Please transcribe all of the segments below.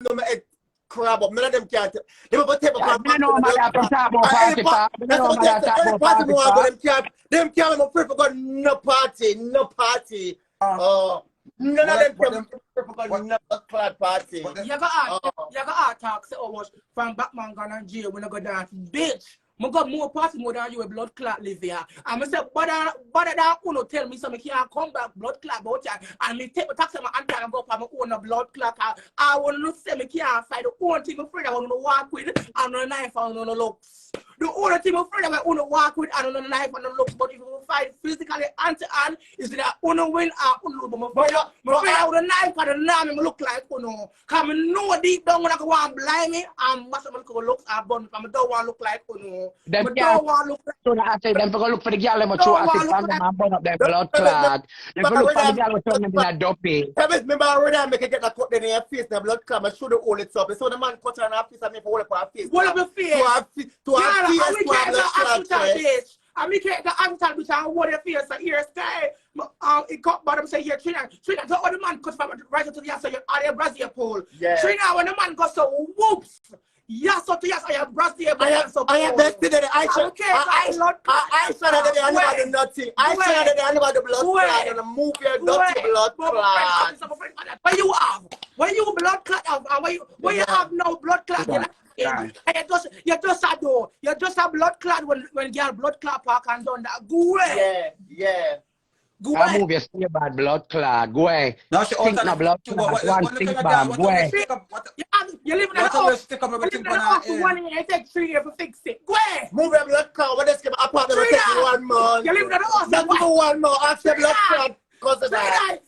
know my head crab up. None of them can't. They will take a crab. I know my dad from Tabo party park. That's what they say. Them can't be free for God. No party. No party. None of them can be free for God. No clad party. You got talk so much from Batman gone jail when I go dance. Bitch. I got more party more than you a blood clot live here. And I said, but that uno tell me so I can't come back blood clot about that. And me take my taxi my auntie and go for my own blood clot. I want to say I can't fight the only thing I'm afraid I want to walk with and no knife and no looks. The only thing I'm afraid I want to walk with and no knife and no looks. But if we fight physically hand to hand, is that uno win or uno lose. But I have a knife and the name look like uno. Because I know deep down when I go and blind me and most of them looks are bun. I don't want to look like uno. Them can't look them go look for the girl them throw acid on them and burn up their blood clot. They go look for the girl turn them in a dopey. Remember already make it get a cut in your face, the blood clot, I should have hold it up. So the man cut on her face and make hold up her face. Hold up your face. To her face. I make it the hospital which I hold your face and here stay. It cut bottom say here Trina. Trina so all the man cut from right to the answer on your Brazil pole. Trina when the man goes so whoops. Yes, so yes, I have brushed the I have bested it. I said that they are about the nothing. I said that they are about the blood clot and move your dirty blood clot. What you have? When you blood clot have and when you have no blood clot, you just have blood clot when you have blood clot park and done that. Go away. Yeah. Go away. I move your stay bad blood clot. Go away. No, she think no blood clot. One thing bad. Go away. You live in the house. You live in the house for 1 year. It takes 3 years to fix it. Go away. Move your blood clot. What is it? Apartment will take 1 month. You live in the house. Just for 1 month. After blood clot.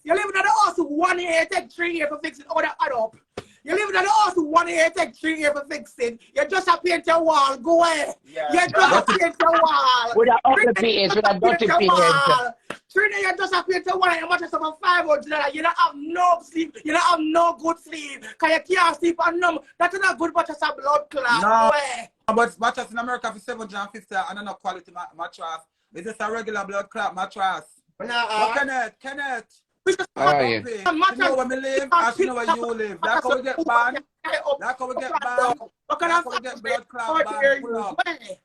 You live in the house for 1 year. It takes 3 years to fix it. All that add up. You live in the house for 1 year. It takes 3 years to fix it. You just have to paint your wall. Go away. You just have to paint your wall. With a ugly PS. With a dirty PS. Trina, you just have to pay one and you mattress of $500. You don't have no sleep. You don't have no good sleep. Because you can't sleep on them. That's not good mattress of blood clot. No. But mattress in America for $750 and not quality mattress. Is this a regular blood clot mattress? Kenneth. Oh, yeah. She know where we live and she know where you live. That's how we get banned. That's how we get banned. That's how we get blood clot banned.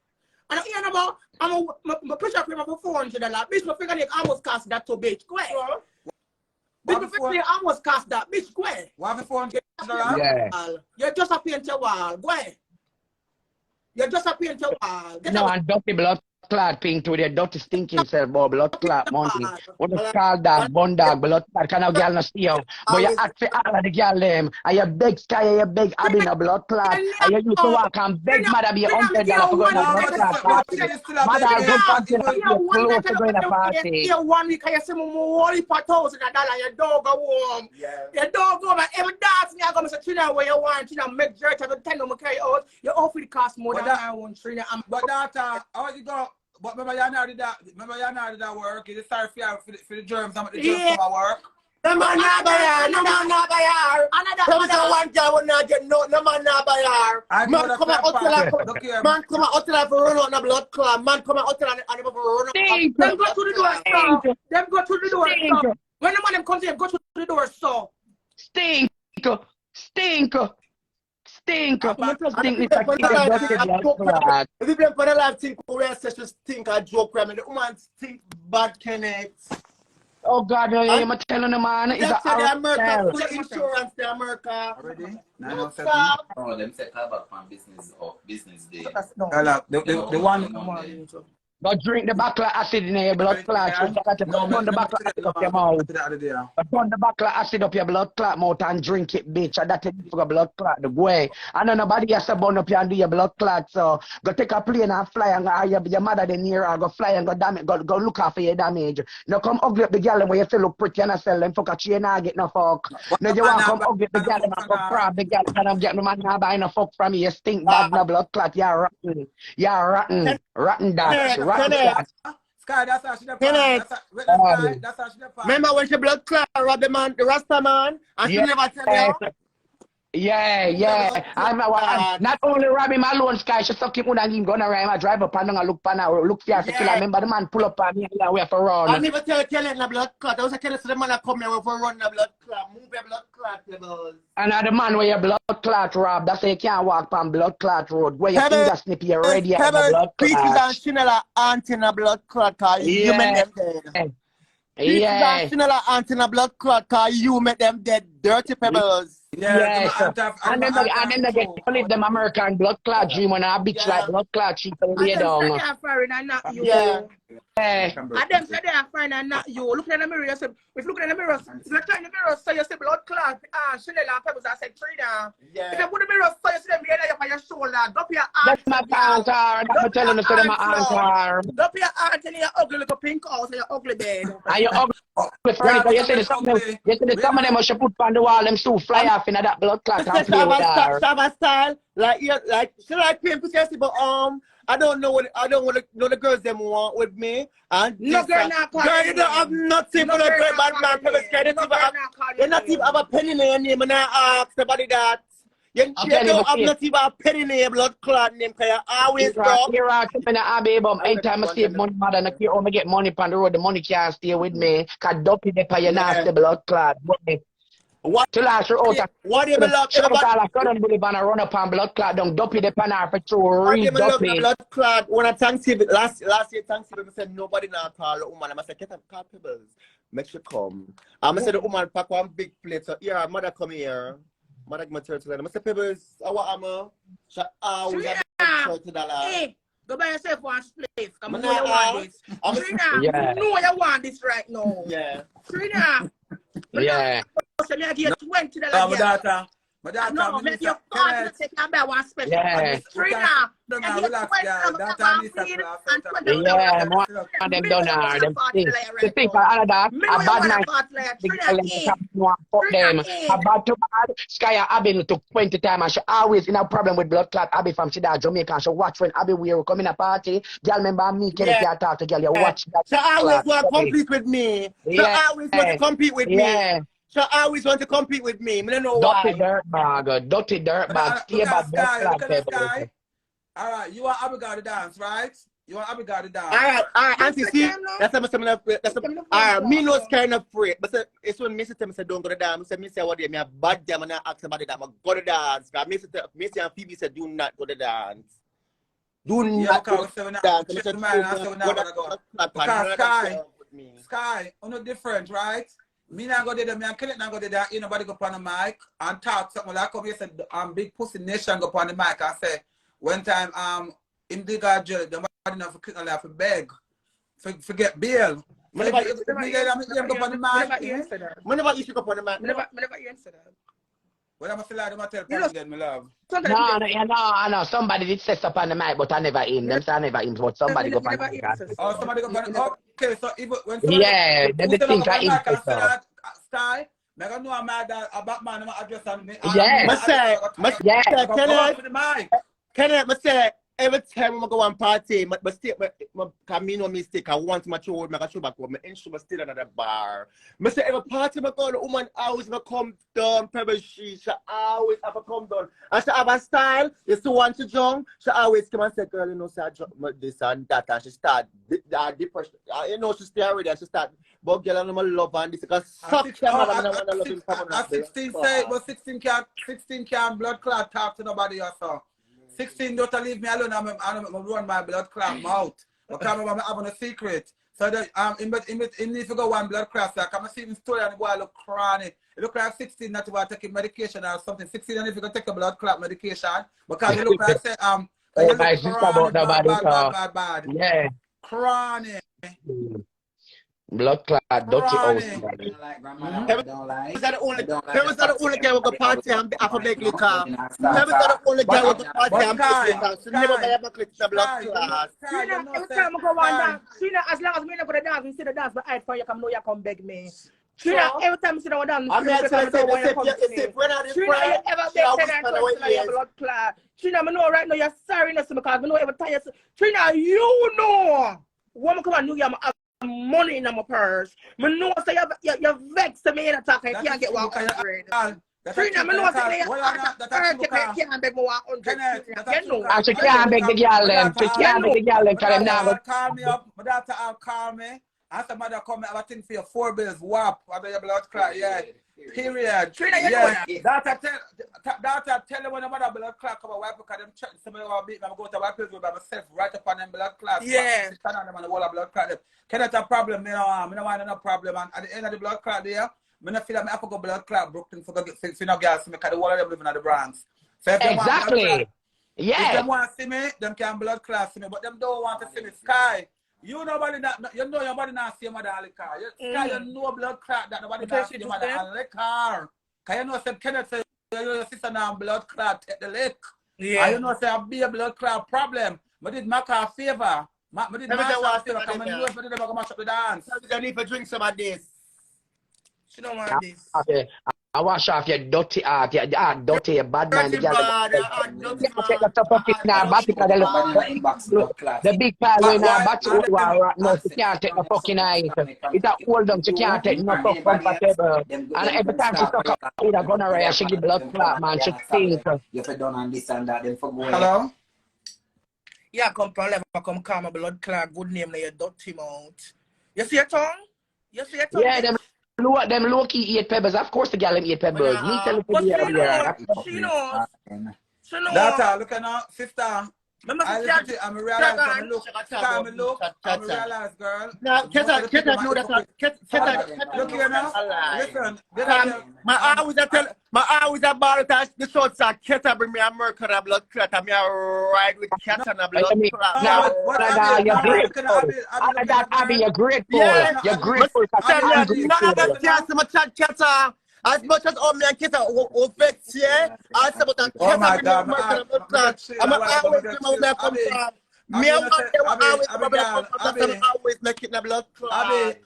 And you know about my pressure cream for $400. Bitch, my fingernail almost cost that to bitch. Go ahead. Bitch, my fingernail almost cost that. Bitch, go ahead. What for $400? Yeah. You just a paint your wall. Go ahead. You just a paint your wall. No, and dirty blood clot pink to their dirty stinking self about blood clot money. What the call dog, bun dog, blood clot, can a girl not see you. But you act for all of the girl them. And you beg Sky, and you beg Abby in a blood clot. And you used to walk and beg mother be $100 for going to blood clot party. Mother go party and you close to going to party. You 1 week and you see me only for $1,000 your dog go home. Your dog go home and every dance me I go say Trina where you want, Trina make jerk to the 10 of my carry out. Your outfit cost more than I want Trina. But that how you go? But remember you not did that. Remember you not did that work. You sorry for the germs. The germs come work. No man not buy her. No man not buy her. Another one guy will not get no man not buy her. Man come out hotel for run out the blood clot. Man come out hotel and for run out. Them go to the door. Them go to the door. When the man comes in, go to the door. So stink. Stink. If you blame for the life think we are such a stink a joke, I mean the woman stink bad Kenneth. Oh God, I'm telling the man it's a America full insurance to America. Already? Oh, them say call back from business day. The one go drink the backlash acid in your blood clot. Turn the backlash acid up your mouth. Turn the backlash acid up your blood clot mouth and drink it, bitch. And that's it for a blood clot the way. And then nobody has to burn up you and do your blood clot. So go take a plane and fly and your mother then here or go fly and go damage. Go look after your damage. Now come ugly up the girl where you still look pretty and sell them fuck a chain and get no fuck. Now you want to come ugly up the girl and go crab the girl and I'm getting no man now buying no fuck from you. You stink bad no blood clot. You're rotten. You're rotten. Rotten that. Sky, that's how she Remember when she blood clot robbed the man, the Rasta man, and she never tell you? Yeah. I'm not only robbing my loan sky, she suck him and him gonna rhyme. I drive up and down and look for now, look for her. I remember the man pull up on me and we have to run. I never tell Kenneth the blood clot. I was telling the man that come here for run the blood clot, move your blood clot levels. And the man where your blood clot rob, that's why you can't walk on blood clot road. Where your finger snip you already have the blood clot. Peaches and Chinella aunt in a blood clot cause you make them dead. Peaches and Chinella aunt in a blood clot cause you make them dead. Dirty Pebbles. And then they get to live them American blood clot dream when a bitch like blood clot she can lay down. And them say they are fine and not you. Look in the mirror, you say, if you look in the mirror, if you look in the mirror, so you see blood clot, Chanel and Pebbles, I said, Trina. If you put the mirror, so you see them behind you on your shoulder, drop your aunt. That's my aunt, I'm telling you, so my aunt. Drop your aunt in your ugly little pink house and your ugly bed. And your ugly furniture, you see some of them must put on the wall, them still fly off in that blood clot and play with her. Shabba style, like she like paying for Chelsea, but I don't know what the girls them want with me. And no girl not calling. Girl, you don't have nothing for the great bad man. You not even have a penny in your name, and I ask nobody that. You don't have not even a penny in your blood clot name, because you always go. You're right, anytime I save money, mother, and I get money on the road, the money can't stay with me. Because dopey they pay you nasty blood clot. What to last her out? What do you love? I couldn't believe I run up on blood clot. Don't dopey the panel for two. What do you love? Blood clot. When I Thanksgiving last year Thanksgiving, I said nobody now call the woman. I said get a Pebbles. Make sure come. I said the woman pack one big plate. So here, mother come here. Mother give me $30. I said Pebbles. I want ammo. She always have $30. Hey, go buy yourself one split. Come on, you want this. Trina, you know you want this right now. Yeah. Trina. Yeah. So me give you $20. My daughter, no, make your father take and buy one special. Yeah. Trina. Relax, yeah. That and them done her. Them the people all of that. A bad night. Fuck them. A bad to bad. Sky Abby took 20 times and she always in a problem with blood clot. Abby from Jamaica and she watch when Abby we come in a party. Girl remember me, Kenneth can't talk to girl. You watch that. She always want to compete with me. She always want to compete with me. So I always want to compete with me. I don't know why. Dirty dirt bag. Stay about that. All right, you want Abigail to dance, right? You want Abigail to dance. All right, Auntie, see? That's all right, me no kind of afraid. But it's when Missy tell me, say, don't go to dance. I say, what do you mean? I bad them and I ask somebody that I'm go to dance. Missy and Phoebe said, do not go to dance. Do not go to dance. Sky, no different, right? Me not go there, me and Kenneth not go there. Ain't nobody go on the mic and talk something like come here said Big Pussy Nation go on the mic and say one time in the guard jail the man enough for click on for beg forget bail. Never you should go on the mic. Never answer that. Well, I'm still like tell President, my love. I know. Somebody did set up on the mic, but I never in. Them say I never in, but somebody go on the mic. Oh, somebody go on the mic. Okay, so even when yeah, then they think I in. Sky, I don't know a Batman address on me. Yeah. Kenneth, every time I go on party, I mean no mistake. I want my show, I show back home. My instrument still another bar. I say every party I go, the woman always come down. Pebble Sherica, she always have to come down. And she have a style. You still want to jump. She always come and say, girl, you know, say this and that, and she start depression. You know, she stay already and she start. But girl, I'm love and this because suck at 16 say, but 16 can't blood clot talk to nobody else. 16 don't leave me alone. I'm run my blood clot mouth. Because I'm having a secret. So that in need to go one blood clot. So I come see the story and the boy look chronic. It look like 16 not to take medication or something. 16 and if you can take a blood clot medication. Because it look like say bad. Yeah. Chronic. Blood clot, dirty old. Was that the only guy with the party and I make liquor? Was that the only guy with the party and liquor? So never ever click the blood clot. Every time I go on dance, as long as me not go to dance, we see the dance, but I for you come know you come beg me. Every time you see the dance, you ever beg your blood clot. Trina, I know right now you're sorry because I know every time you Trina, you know when I come on New Year, money in my purse. I know so you're vexed to me in a talk. I can't get one. Trina, I know that can't beg more 100. And she can't beg the girl then. She can't beg the girl then because them now call me up. My daughter call me. And some mother come and have a thing for your 4 bills. Whap. Under your blood clot. Yeah. Period. Trina, you know that. Daughter tell them when the mother blood clot come and wipe because them check somebody want to beat me. I'm going to wipe it by myself right up on them blood clot. Yeah. She stand on them and the whole of blood clot. Kenneth a problem. Me no want no problem. And at the end of the blood clot there, I don't feel like I have to go blood clot Brooklyn for no girls because the whole of them living at the Bronx. So if exactly. If them want to see me, them can blood clot see me. But them don't want to see me. Sky. You know your body not see your mother on the car. Sky, you know blood clot that nobody not see your mother on the car. Because you know say Kenneth say your sister now blood clot at the lake. Yeah. And you know say I be a blood clot problem. But did make her a favor. I did make her a favor because I know if I did never go mash up the dance. I need to drink some of this. She don't want this. Okay. I wash off your dirty heart, your dirty, bad man. The big pile in our battery, no, she can't take the fucking eye. It's a hold them, she can't take no fuck comfortable. And every time she talk about it, a gonorrhea, she give blood clot, man, she think. You have done on this and that, then for going. Hello? Yeah, come from level, come calm my blood clot, good name, your dirty mouth. You see your tongue? You see your tongue? Yeah, them low-key eat pebbles. Of course the girl eat pebbles. Me tell you she knows. She knows. Daughter, look at now, sister. I'm realize, I'm realize, girl. Now, Keta know that. Look here now. Listen. My always a ball touch the shorts. Keta bring me a mercury blood clot. I'm ride with Keta and a blood clot. Now, you're grateful. Abby, you're grateful. You're grateful. Keta. As much as all me and Keta will fix, yeah? I said, but Keta bring me a mercury blood clot. I'm always remember where I come from. Me and always making the blood clot.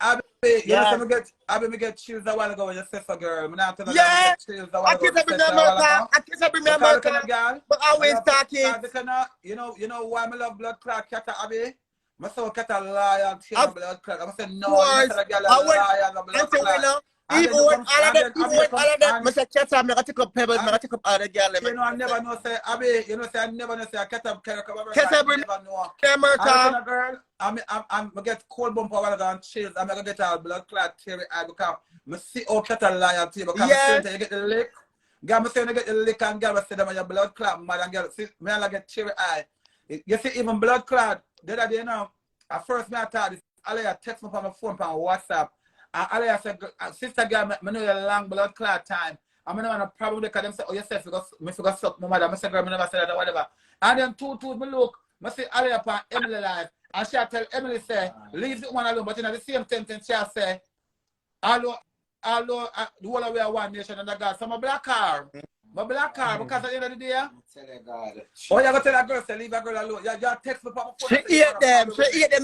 Abby, you get chills a while ago when you said for girl. Yeah, I can't bring me a America, but always talking. You know why I love blood clot, Keta, Abby? I saw Keta liar, blood clot. I said, no, I said, blood clot. Even with all of them, I said, Keta, I'm going to take up Pebbles, I'm going to take up other girls. You know, I never know, say, Abby, you know, say, I never know, say, Keta, Keta, bring me America. Girl, I'm going to get cold bump while I go and chills. I'm going to get a blood clot teary eye because I see how Keta liar to you. Because you get the lick. Girl, I say, you get the lick and girl, I say, them your blood clot, mad and girl, see, me I get teary eye. You see, even blood clot, the other day, you know, at first, me I thought this, I text me from my phone, from WhatsApp. And I said, sister girl, I know your long blood clot time. I'm not a problem because them say, oh, yourself, I forgot suck my mother. I said, girl, I never said that or whatever. And then me look, I say, I upon Emily life. And she tell Emily, say, leave the one alone. But in the same sentence, she say, although the whole of we are one nation under God. So I'm a black car. My black car, because at the end of the day, oh, you gotta tell that girl, say, leave that girl alone. You text me from my phone. She ate them,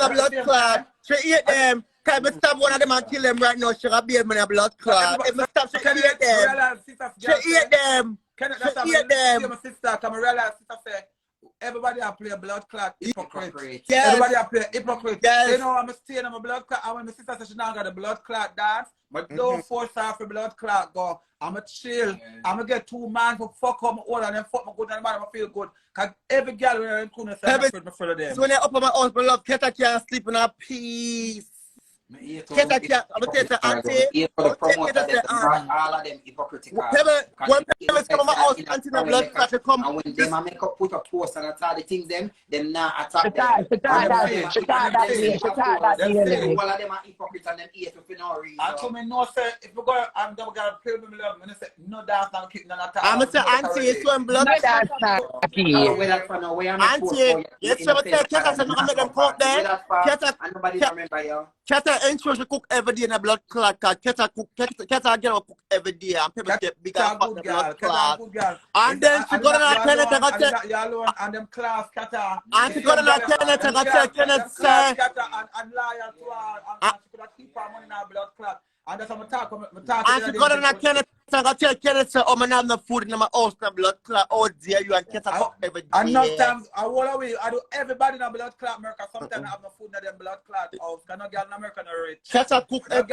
a blood clot. She ate them. Can I stop one of them and kill them right now? She got baby a blood clot. If I stop, she can eat them. She ate them. She ate them. My sister, come realize, sister say, everybody I play a blood clot hypocrite. Yes. Everybody I play hypocrite. Yes. You know, I'm staying on my blood clot. And when my sister says she now got a blood clot dance, but don't force her for blood clot go. I'm a chill. Yeah. I'm gonna get 2 man for fuck up my old and then fuck my good and man, I feel good. Cause every girl when I'm in say I'm afraid of them. So when I open my house, my love, Keta can't sleep in a peace. Keta can't, I'm gonna take the auntie. All of them hypocritical. When people come to my house, auntie no blood clot to come. And when them make up put a post and attack the things them not attack that. All of them are hypocrites and them eat for no reason. And to me no say, if we go, I'm gonna play with me love, and say, no dance, not keep none attack. I'm gonna say, auntie, it's when blood clot. Auntie, yes, so I tell Keta, I'm gonna make them come there. Keta ensure she cook every day in a blood clot. Keta get up cook every day and people get bigger and the blood clot. And then she go to the Kenneth and go tell and them class Keta. And she go to the Kenneth and go tell Kenneth say and liar to her and she could keep her money in her blood clot. And that's how I talk. And she go to the Kenneth I got tell Kenneth say, oh, man, have no food in my house, no blood clot. Oh, dear, you and Kenneth up every day. And sometimes I walk away. I do everybody in a blood clot America. Sometimes I have no food in them blood clot house. Can no girl in America no rich. Kenneth cook every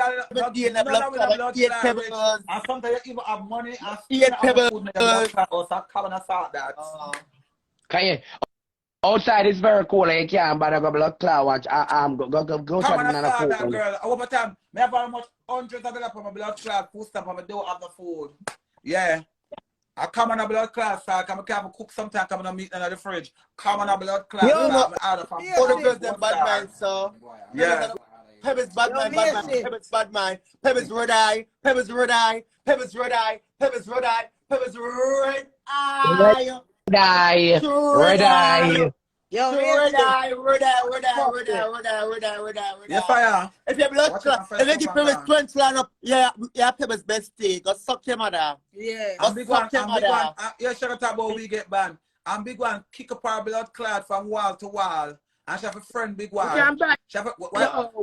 day in the blood clot. Eat pebbles. And sometimes you even have money and eat pebbles. Food in the blood clot house. I come and sort that. Okay. Outside is very cool. You can't bother go blood clot watch. Go come to and another sort that food. girl. Over time, I have how much hundreds of dollars for my blood clot food stuff and I don't have no food. Yeah. I come on a blood clot, so I can't cook sometimes, come on a meat in the fridge. Come on a blood clot. You know, all the girls them bad mind, so. Yeah. Pebbles bad mind, bad mind. Pebbles bad mind. Pebbles red eye. Pebbles red eye. Pebbles red eye. Pebbles red eye. Pebbles red eye. Red eye. Yo, red eye. Yes, I am. If your blood clot, if you give Pebbles 20 line up, yeah, Pebbles best stay. Go suck your mother. Yeah. I'm big one. Yeah, shut up about we get banned. I'm big one. Kick up our blood clot from wall to wall. And she have a friend, big one. We can buy.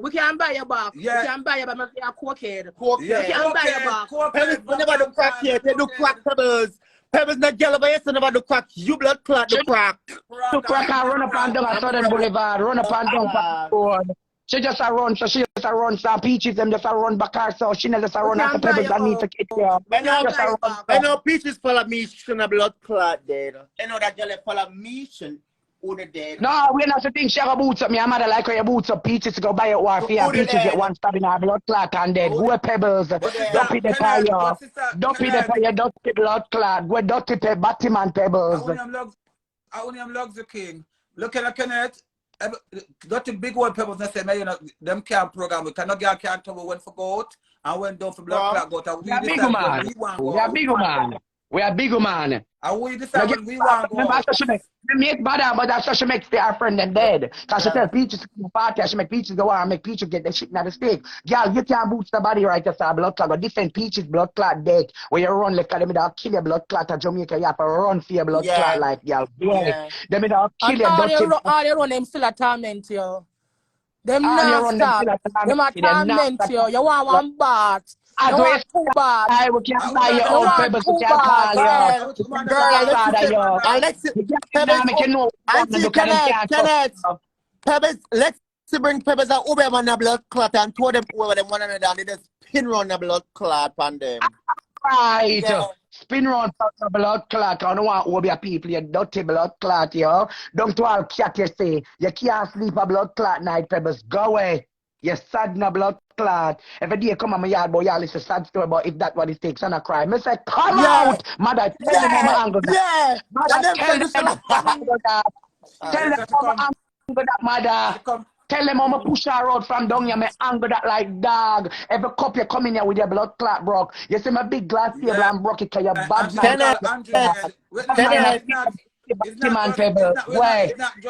We can buy your back. Yeah. We can buy your back. We can cokehead. Yeah. We can buy your back. Pebbles never do crack here. They do crack Pebbles. Pebbles not girl over here, so never do crack. You blood clot do crack. To crack and run up and down at Southern Boulevard. Run up and down the road. She just a run, so she just a run. So Peaches them just a run back her, so she not just a run after Pebbles and me to get here. I know Peaches follow me, she a blood clot dead. I know that girl follow me, she dead. No, we're not to think she have a boots up. Me, I'm like how your boots up. Peaches to go buy a warfare. Peaches get one stab in her blood clot and dead. Go Pebbles. Dumpy the fire. Dumpy the fire. Dumpy blood clot. Go dirty Batman Pebbles. I only am Lugs the King. Look at Kenneth. Got the big one Pebbles. They say, you know, them can't program. We cannot get can't tell when for goat and when down for blood clot goat. We are big man. We are big man. We are big man. And we decide when we want to go. She make bad, but that's how she makes our friend them dead. Because she tell Peaches to come to party, she make Peaches go on and make Peaches get the shit in the stick. Girl, you can't boost the body right after blood clot. But different Peaches blood clot dead. Where you run like them, they'll kill your blood clot at Jamaica. You have to run for your blood clot like girl. Yeah. Them they'll kill your blood clot. All they run them still a torment you. Them not stop. Them a torment you. You want one bath. You want two baths. I will can't buy your own Pebbles. You can't call you. Girl, Kenneth, Pebbles, let's bring Pebbles and Uber on the blood clot and throw them over them one another and they just spin round the blood clot on them. Right. Yeah. Spin round the blood clot. I don't want to be people, you dirty blood clot, yo. Don't to all cat you say. You can't sleep a blood clot night, Pebbles. Go away. You sad na blood clot. Every day come on my yard, boy, y'all listen sad story about if that what it takes and I cry. Me say, come out! Mother, tell them how angle that. Yeah! Mother, tell them how angle that. Tell them how angle that, mother. Tell them how push her out from down here, me angle that like dog. Every cup you come in here with your blood clot broke. You see my big glass table and broke it because you're bad man.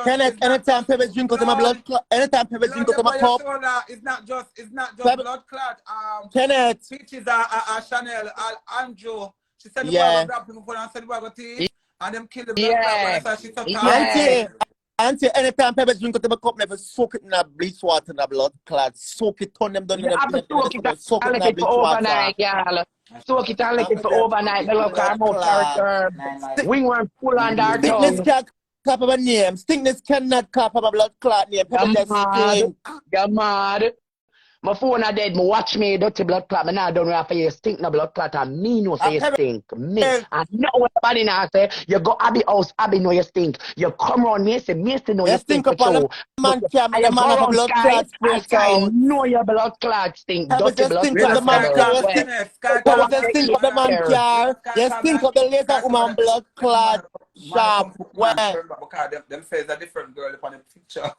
Kenneth, anytime Pebbles drink out of my blood clot, anytime Pebbles drink out of my cup. It's not just blood clot. Kenneth. Peaches are Chanel, Andrew. She said the bag of black people for and said the bag of tea. And them kill the blood clot. She took Auntie, anytime Pebbles drink out of my cup, never soak it in a bleach water in a blood clot. Soak it, turn them down in a soak it in a bleach water. Soak it and let it for overnight. The look our mouth character. Wingworm full on our tongue. Stinkness can't clap up a name. Stinkness cannot clap up a blood clot name. You're mad. My phone are dead. Me watch me dirty blood clot. Me now don't know if you stink no blood clot. And me know say you stink. Me. And know what somebody now say. You go Abby house. Abby know you stink. You come around me say me know you stink. Up on the man cam. The man of blood clot spray. I know your blood clot stink. Dirty blood clot. You stink up the man car. You stink up the laser woman blood clot. Sharp. When? Them say it's a different girl upon the picture.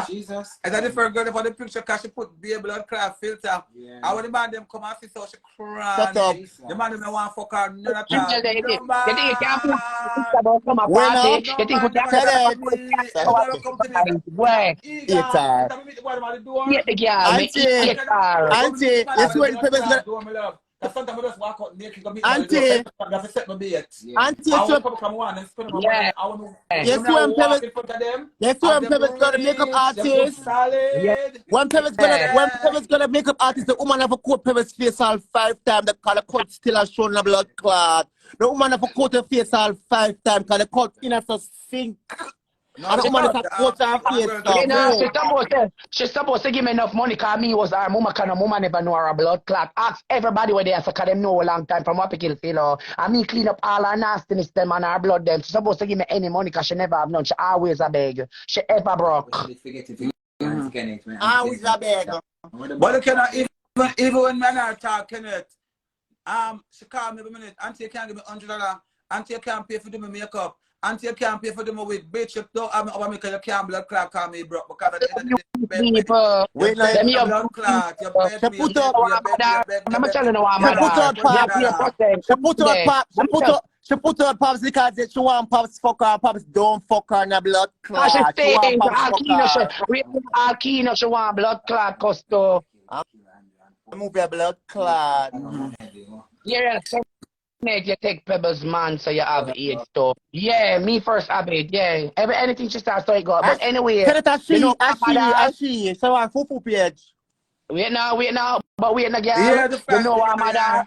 Jesus. It's a different girl upon the picture because she put beer blood clot filter. Yeah. And when the man them come and see so she cry. Shut up. The man them want to fuck her none at all. You think you can't put about come a party? You think you can't Auntie, this when Pebbles Because sometimes I just walk out naked and meet Auntie. my set my bait. Auntie, I want to come on and spend my money. I want to walk in front of them. Yes, when Pebbles got a makeup artist. Solid. When Pebbles got a makeup artist, the woman have a coat Pebbles face all 5 times. The color cut still has shown a blood clot. The woman have a coat her face all 5 times because the cut in her sink. No, and the woman is a coat her face. She's supposed to give me enough money because me was her mama kind of mama never know her blood clot. Ask everybody where they are so because them know a long time from what kill feel. And me clean up all her nastiness them and her blood them. She's supposed to give me any money because she never have none. She always a beg. She ever broke. Always a beg. But you cannot even when men are talking it. She called me every minute. Auntie, you can't give me $100. Auntie, you can't pay for the makeup. Auntie, you can't pay for the wig. Bitch, you don't have me over me because you can't blood clot call me broke. Because at the end of the day, you blood clot. You beg me, you beg me. I'm telling you what She put out Pops because she want Pops fuck her. Pops don't fuck her in a blood clot. She want Pops fuck her. She want blood clot costo. Move your blood clot. Yeah, you take Pebbles man so you have it so yeah, me first have it, yeah. Anything she starts so it go. But anyway, she so on fufu page. Wait now, but wait now, girl. Yeah, you know what, mother?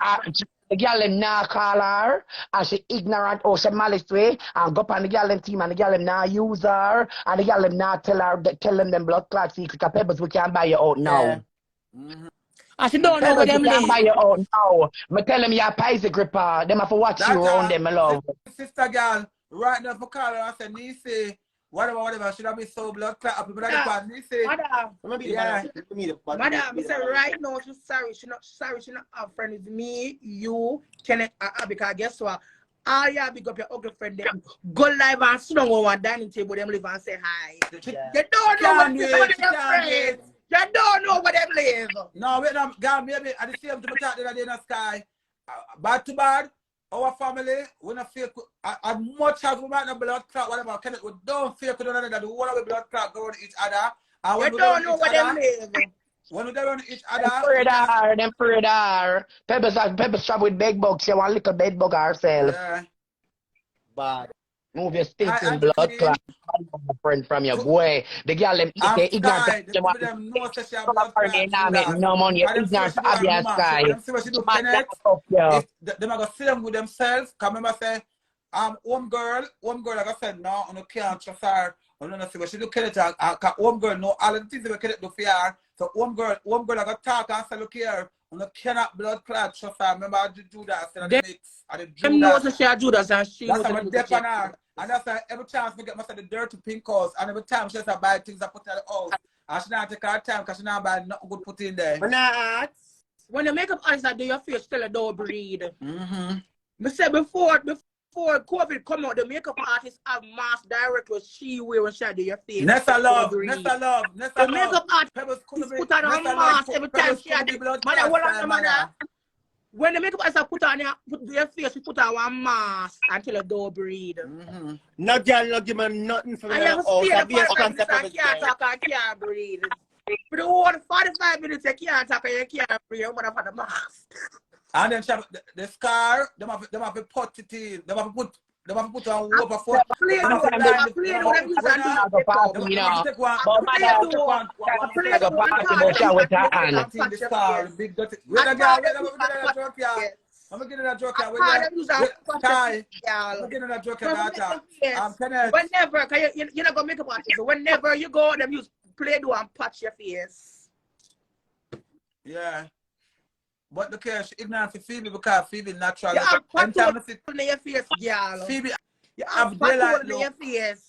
The girl them now call her, and she ignorant or she malice way, and go up on the girl them team, and the girl them now use her, and the girl them now tell them blood clot secret. Because Pebbles we can't buy you out now. Yeah. And she don't know what them can't live. buy you out now. I tell them you're a Pisces gripper. Them have to watch you around them, my love. Sister girl, right now for call her and say, Nisi, whatever, should I be so blood clot up? But Nisi. Madam, I say right now she's sorry. She not have friend with me, you, Kenneth, because guess what? All you big up your ugly friend them. Go live and sit down on one dining table, them live and say hi. Yeah. They don't know what them friends. You don't know what them live. No, wait, girl, maybe at the same time I talk the other day in the sky. Bad to bad, our family, we not feel as much as we might not blood clot, whatever, Kenneth, we don't feel to another, the whole of the blood clot go on each other. And when you don't know what them live. When we don't on each other. Them further. Pebbles travel with bed bugs. She want little bed bug herself. Yeah. Bad. Move your stinking blood clot. Friend from your boy. The girl them eat ignorant. No money. You're ignorant to obvious guy. Them are going to see them with themselves. Come remember say, home girl, like I said, no, you can't trust her. I don't know what she look at it. Home girl know all the things that Kenneth do for her. So home girl, I got talk and say, look here, you cannot blood clot trust her. Remember I did do that. I did mix. I did do that. She do that and she that's how I dip on her. And that's why every chance we get most of the dirty pink house, and every time she has to buy things I put in the house. And she not take her time because she not buy nothing good put in there. When the makeup artist do your face, tell her don't breathe. I said before COVID come out, the makeup artist have mask directly she wear when she do your face. Nessa love. The makeup artist put on her mask every time she had mother. When the makeup artist put their face, she put on one mask until it don't breathe. No girl, no give me nothing for me. I have I can't talk, I can't breathe. For the whole 45 minutes, you can't talk, you can't breathe. I'm gonna put the mask. And then she have the scar, them have to put it in. Them have to put on over for. I'm going to get a joke. Whenever, you're not going to make a party. So whenever you go, them use Play-Doh and patch your face. Yeah. But look here, she ignorant for Phoebe because Phoebe natural. You have patch on your face, girl. Phoebe, you have patch on your face.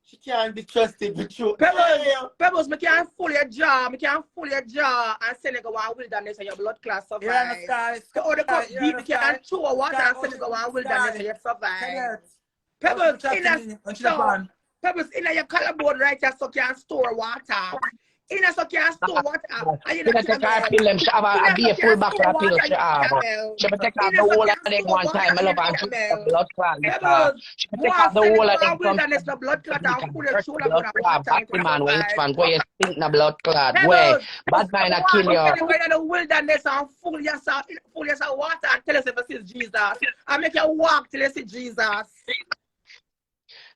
She can't be trusted with you. Pebbles, I can't fool your jaw. And send it go on wilderness and your blood class survive. Yeah, So the cup deep, you can't chew water and send it go on wilderness and you survive. Pebbles, in your collarbone right here so you can store water. In a so can't store water. And you She take her pill, them. She have a be a full back of pill. She have. She take off the whole of them one time. I love and she blood clot. She take off the whole of them from the blood clot and put the shoulder blood clot. Back the man, where each man go you stink na blood clot. Where bad man a kill you. Anyway, in the wilderness and full yourself water and tell us if you see Jesus. I make you walk till you see Jesus.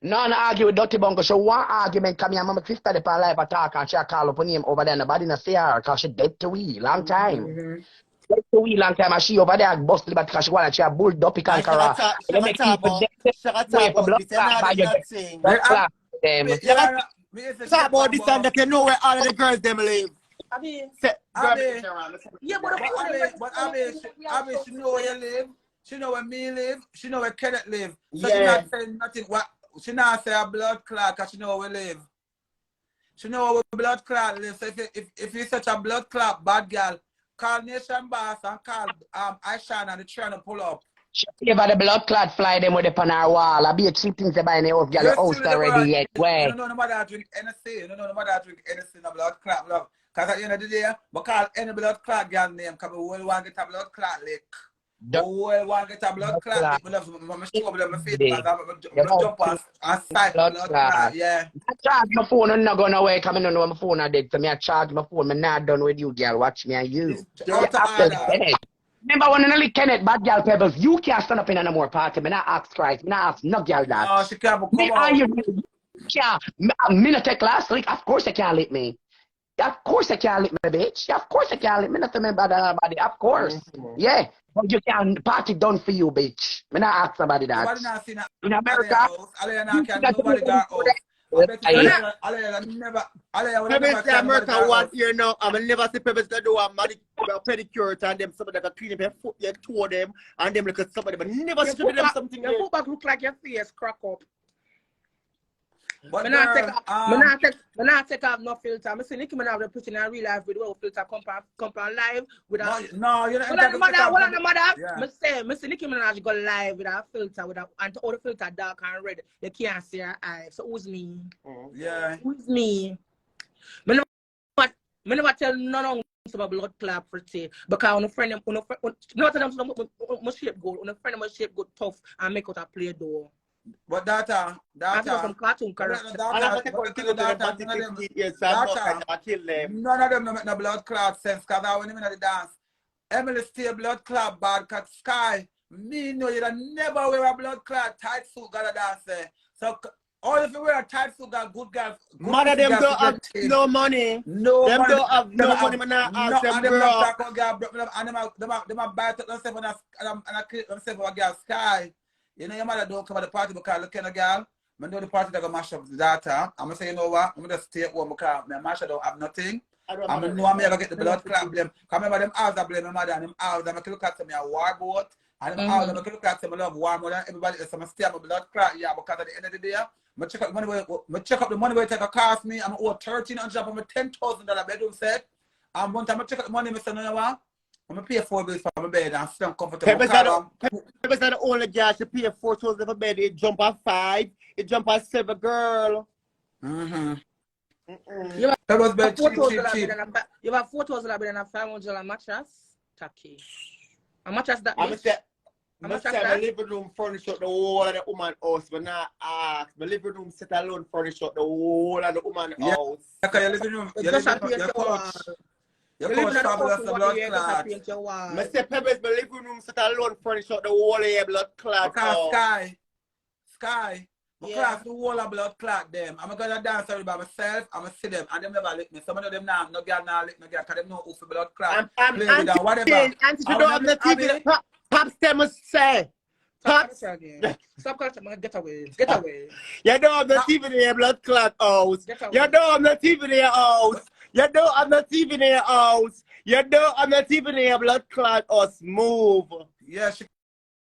No argue with Dirty Bungle. So one argument come here, my sister the live attack and she call up her name over there. Nobody not see her because she dead to we long time. Dead to we long time and she over there busted but because she want she a bull dopey conqueror. You make people wait for blood clot by your blood clot them. Talk about this and that you know where all of the girls them live. Abby, yeah, but Abby, she know where you live. She know where me live. She know where Kenneth live. So she not saying nothing. What? She not say a blood clot because she know where we live. She know where blood clot live. So if you're such a blood clot bad girl, call Nation Boss and call Ishawna and the train to pull up. She favor the blood clot fly them with upon her wall. I be a cheap things to buy in the house, girl. Your house already yet. Where? You don't know nobody that drink anything. You don't know nobody that drink anything of blood clot, love. Because at the end of the day, I call any blood clot girl name because we all want to get a blood clot lick. Well, one get a blood clot. I'm sure my face. I'm jump and sight blood clot. Yeah. I charge my phone and not going away. Come in and know my phone are dead. So me I charge my phone. I'm not done with you, girl. Watch me and you. Remember when I lick Kenneth, bad girl Pebbles, you can't stand up in no more party. Me not ask Christ. Me not ask no girl that. No, she can't come me out. Me not take last week. Of course I can't lick me. Of course I can't lick me, bitch. Of course I can't lick me. Nothing about nobody. Of course. Yeah. But you can party done for you, bitch. Me not ask somebody that. In America, Pebbles in America 1 year now. I will never see Pebbles to do a pedicure and them somebody that clean up your foot, your toe them, and them look at somebody, but never see them something. Your foot back look like your face crack up. But Me not take off no filter. Me see Nicki Minaj put in a real life video filter come on live with a no, you don't mother. Me see Nicki Minaj go live with a filter and all the filter dark and red. They can't see her eyes. So who's me? Yeah. Who's me? Me never tell none about blood clot for tea because on a friend not them my shape good. On a friend my shape good tough and make out a play door. But data. Some cartoon character. None of them make no blood clot sense because I went in the dance. Emily still blood clot bad cut Sky. Me know you never wear a blood clot tight suit gotta dance there. So all if you wear a tight suit got good girls. Mother them don't have no money. No them money. Don't have no money. Man, ask them girl. And them buy themselves and I create themselves a girl Sky. You know your mother don't come at the party because look at a girl. I do the party that go mash up the data. I'm gonna say, you know what? I'm gonna stay at home because my masher don't have nothing. I'm gonna know I'm gonna get the blood clot blame. Because remember them hours I blame my mother and them hours I'm gonna look at me a war boat. And them hours I'm gonna look at me love war more than everybody else. I'm gonna stay at my blood clot, yeah, because at the end of the day, I check up the money where it take a cost me. I'm owe $1,300 for my $10,000 bedroom set. And one time I check up the money, I say, you know what? I'm going to pay 4 bills for my bed and sit comfortable. Pebbles are the only girl she pay 4,000 for bed. It jump at 5. It jump at 7, girl. You have 4,000 You have 4,000 better than $500 mattress. Tacky. A mattress that I'm my living room furniture the whole of the woman house. But not ask. My living room set alone furniture the whole of the woman house. Okay, your living room, your couch. Your couch fabulous the blood clot. I say Pebbles, my living room set alone furniture the whole of your blood clot. Okay, Sky. My class the whole of blood clot them. I'm gonna dance by myself. I'm gonna see them and them never lick me. Some of them now, no girl now lick me girl because them know who for blood clot. I'm whatever. Auntie, you don't have the TV. Pops them must say. Pops. Stop calling me. Get away. Get away. You don't have the TV in your blood clot house. You don't have the TV in your house. You don't have the TV in your house. You don't have the TV in your blood clot house. Move. Yeah, she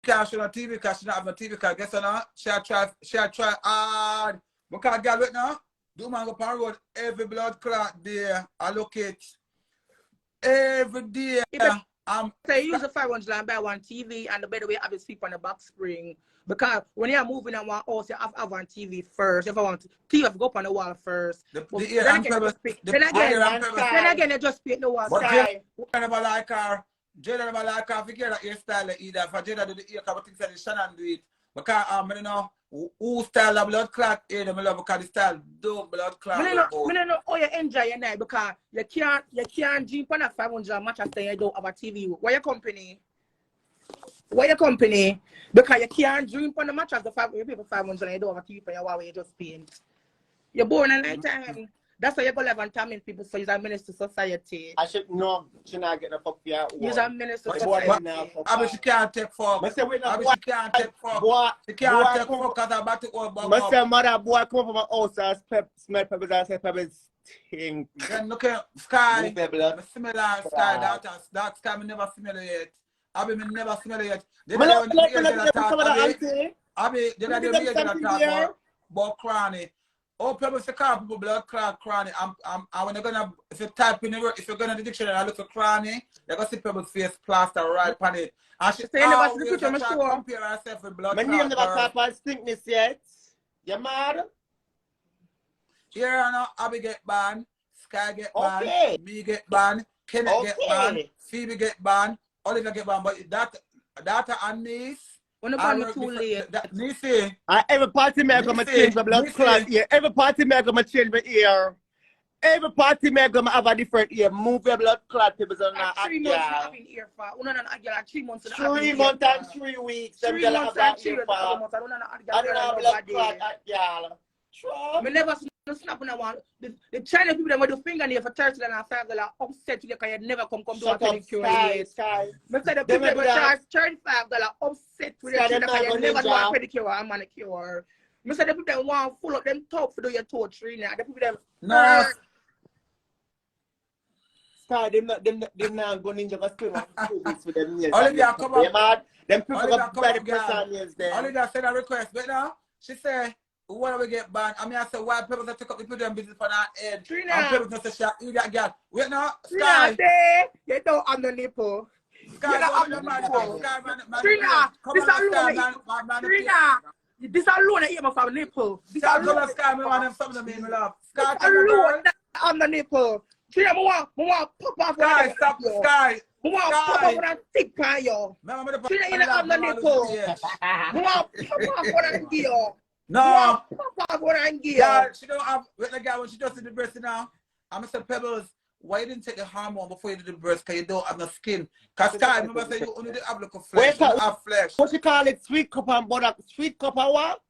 can't show no TV because she don't have no TV because guess what now? She try hard. Because girl right now, do man go on the road every blood clot there. I look it every day. Say use the $500 and buy one TV and the better way have it sleep on the box spring. Because when you're moving on one house, you have to have on TV first. If I want TV, have to go up on the wall first. Then again, you just paint the wall. But Jada never like her. Jada never like her. Forget that hairstyle either. For Jada do the ear, because I think that Shannon do it. Because I don't know who style of blood clot here, I love because the style do blood clot. I don't know how you enjoy your night because you can't drink on a 500 match after you don't have a TV. Why your company? Because you can't drink on the match after 500 and you don't have a TV for your wall you just paint. You're born at night time. That's why you go live and torment people, so you're a menace to society. I should know, she not get the fuck for your you're a menace to society. I bet she can't take fuck. I bet she can't take fuck. She can't take fuck because I'm about to go back up. I say, mother, boy, come up from my house and smell Pebbles and say Pebbles stink. Then look at Sky. Similar Sky, that Sky, I never smell it yet. I never smell it yet. Then I talk about cranny. Oh, people say call people blood clot cranny. I'm when you're gonna if you type in the if you're gonna the dictionary and look for cranny, you're gonna see people's face plaster right on it. And she say always compare herself with blood clot. My name never caught on stinkness yet. You mad? Here now, Abby get banned, Sky get banned, me get banned, Kenneth get banned, Phoebe get banned, Oliver get banned, but that and niece. When the band too late. Every party may come and change my blood clot here. Every party may come and change my ear. Every party may come have a different ear. Move your blood clot people on that. 3 months having ear for. 3 months. 3 months and 3 weeks. 3 months and 3 months. I don't have blood clot at y'all. I never snap on one. The Chinese people that want to fingernail for $30 and $5 upset you because you never come do a pedicure. I said the people that charge $35 upset with you because you never do a pedicure and manicure. I said the people that want full up them talk for do your toe tree now. The people that Sky, them not going into the school 2 weeks with them nails. Olivia, come up. Them people got very person nails there. Olivia said a request, but now she said, when we get banned, I mean, I said, why people that take up the people business for that head? Trina. And people that say, you got girl. Wait now, Sky. Sky. You don't have the nipple. Sky, you don't have the nipple. Trina, this alone. Trina, this alone is even from nipple. This alone. Sky, me want them something to me, me love. Sky, alone on the nipple. Trina, I want pop off. Sky, stop, Sky. I want pop off and stick by you. Trina, you don't have the nipple. I want pop off and give you. No. Yeah, she don't have with the guy when she just did the breast now. I'm Mr. Pebbles. Why you didn't take the hormone before you did the breast? Because you don't have no skin. Because Sky, remember say you only have look of flesh. You have flesh. What you call it? Sweet cup and butter. Sweet cup and what?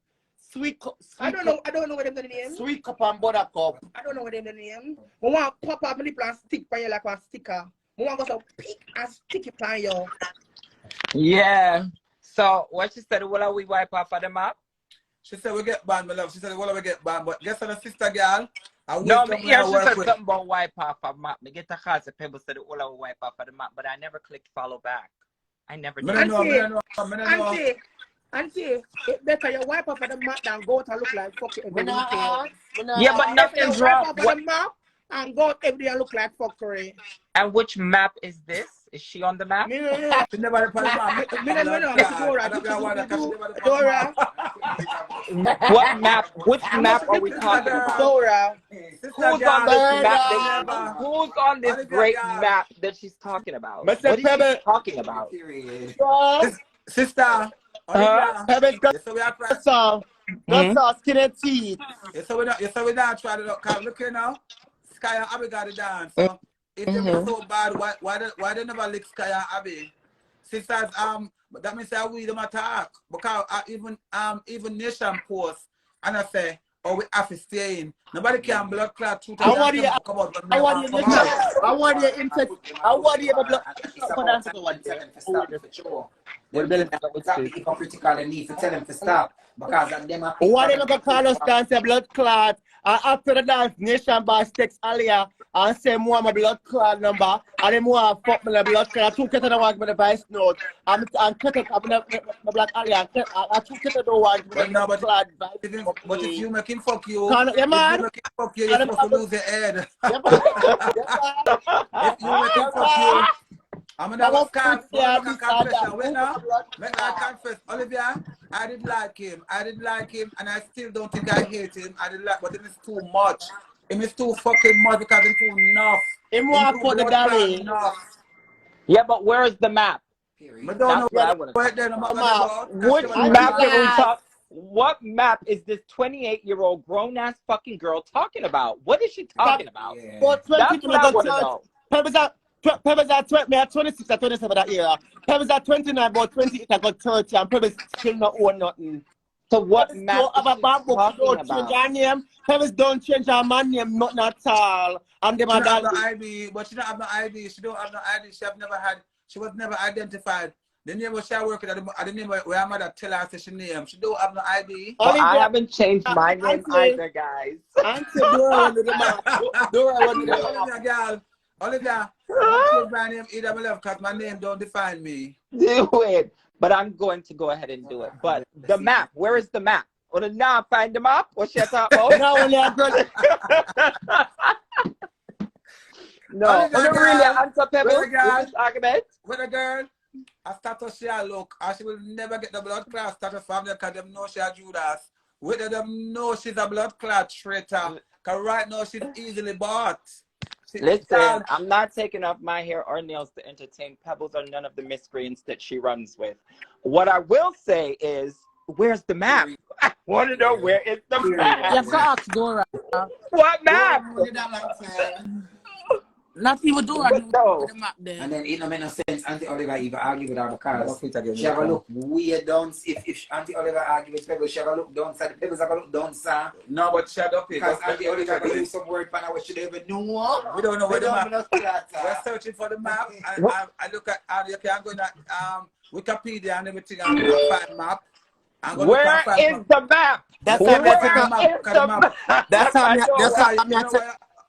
I don't know what them the name. Sweet cup and butter cup. I don't know what them the name. I want pop up my nipple and stick by you like a sticker. I want to go pick and stick it on you. Yeah. So what she said, will we wipe off of the map? She said we get banned, my love. She said we get banned, but guess on a sister girl. No, she said something about wipe off of map. Me get a call to people said all I will wipe off of the map, but I never clicked follow back. I never did. Auntie, it's better you wipe off of the map than go to look like fucking. Yeah, but nothing's wrong. Wipe off of the map and go every day and look like fuckery. And which map is this? Is she on the map? Dora. What map? Which map are we talking about? Dora. Who's on this map? Who's on this great map that she's talking about? What is she talking about? Sister. Pebbles got some. Got skin and teeth. So we not try to look here now. Sky and Abby got it down. So if they were so bad, why they never lick Sky and Abby? Sisters, that means that we them attack. Because even Nation post and I say, oh, we have to stay in. Nobody can blood clot 2 times. I want you blood exactly critical and need to tell them to stop. Because of them what they gonna call us dance a blood clot? After the dance, Nation boss text Alia and say more my blood clot number and then more fuck my blood clot. 2 kids don't want my device note. And cut it up my black Alia. I 2 kids don't want my blood clot. But if you make him fuck you, yeah, man. Fuck you, you're supposed to lose your head. If you make him fuck you, I'm gonna confess. Wait now. I confess. Olivia, I did like him. And I still don't think I hate him. I did like, but it is too much. It is too fucking much because it's too enough. Him walk for the daddy. Yeah, but where is the map? That's what I want to talk. Which map are we talking? What map is this 28-year-old grown-ass fucking girl talking about? What is she talking about? Yeah. That's what I want to know. Pebbles at 26 or 27 that year. Pebbles at 29, about 28, I got 30, and Pebbles still not own nothing. So what map is she talking about? Change her name. Pebbles don't change her man name, nothing at all. And them she don't have no ID, but she don't have no ID. She don't have no ID. She was never identified. The name was she working at the name where her mother tell her she name. She don't have no ID. Well, I haven't changed my name either, guys. Olivia, don't change my name either, my love, because my name don't define me. Do it. But I'm going to go ahead and do it. But the map, where is the map? Or the now find the map? What she talk about? No, really answer Pebble with this argument. With a girl, a status she look, and she will never get the blood clot status from them because them know she a Judas. Whether them know she's a blood clot traitor, because right now she's easily bought. Listen, I'm not taking off my hair or nails to entertain Pebbles or none of the miscreants that she runs with. What I will say is, where's the map? I want to know where is the map. You have to ask Dora. What map? Not even Dora do the map there. And then it don't make no sense. Auntie Oliver even argue with her because she have a look weird down. If Auntie Oliver argue with Pebbles, she have a look down. The Pebbles have a look down, sir. No, but shut up. Because Auntie Oliver can do some work for her what she don't even know. We don't know where the map. We're searching for the map. I look at I'm going to Wikipedia and everything. I'm going to find map. Where is the map? That's how